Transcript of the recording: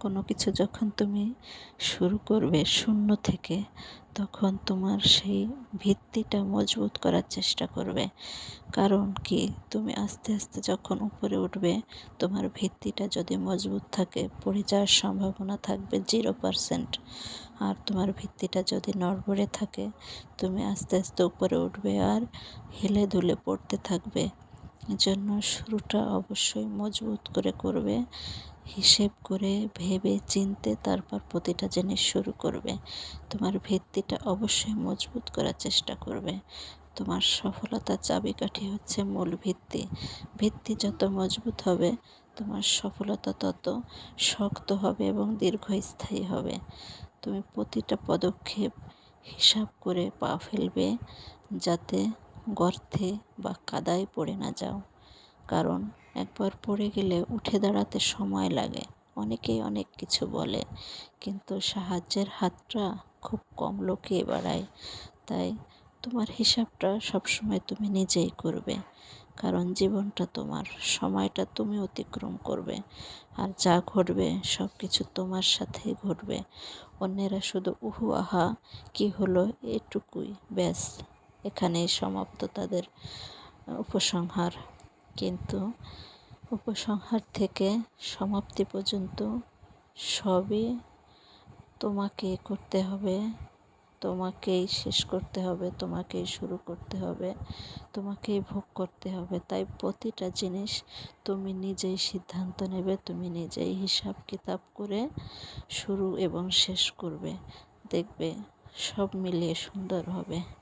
কোনো কিছু যখন তুমি শুরু করবে শূন্য থেকে, তখন তোমার সেই ভিত্তিটা মজবুত করার চেষ্টা করবে। কারণ কি, তুমি আস্তে আস্তে যখন উপরে উঠবে, তোমার ভিত্তিটা যদি মজবুত থাকে, পড়ে যাওয়ার সম্ভাবনা থাকবে 0%। আর তোমার ভিত্তিটা যদি নড়বড়ে থাকে, তুমি আস্তে আস্তে উপরে উঠবে আর হেলে দুলে পড়তে থাকবে। এজন্য শুরুটা অবশ্যই মজবুত করে করবে, হিসেব করে ভেবে চিনতে তারপর প্রতিটা জিনিস শুরু করবে। তোমার ভিত্তিটা অবশ্যই মজবুত করার চেষ্টা করবে। তোমার সফলতার চাবিকাঠি হচ্ছে মূল ভিত্তি। ভিত্তি যত মজবুত হবে, তোমার সফলতা তত শক্ত হবে এবং দীর্ঘস্থায়ী হবে। তুমি প্রতিটা পদক্ষেপ হিসাব করে পা ফেলবে, যাতে গর্তে বা কাদায় পড়ে না যাও। কারণ একবার পড়ে গেলে উঠে দাঁড়াতে সময় লাগে। অনেকেই অনেক কিছু বলে, কিন্তু সাহায্যের হাতটা খুব কম লোকই বাড়ায়। তাই তোমার হিসাবটা সবসময় তুমি নিজেই করবে। কারণ জীবনটা তোমার, সময়টা তুমি অতিক্রম করবে। আর যা ঘটবে সব কিছু তোমার সাথেই ঘটবে। অন্যেরা শুধু উহু আহা কি হলো এটুকুই, ব্যাস, এখানেই সমাপ্ত তাদের উপসংহার। কিন্তু উপসংহার থেকে সমাপ্তি পর্যন্ত সবই তোমাকে করতে হবে, তোমাকেই শেষ করতে হবে, তোমাকেই শুরু করতে হবে, তোমাকেই ভোগ করতে হবে। তাই প্রতিটা জিনিস তুমি নিজেই সিদ্ধান্ত নেবে, তুমি নিজেই হিসাব কিতাব করে শুরু এবং শেষ করবে। দেখবে সব মিলিয়ে সুন্দর হবে।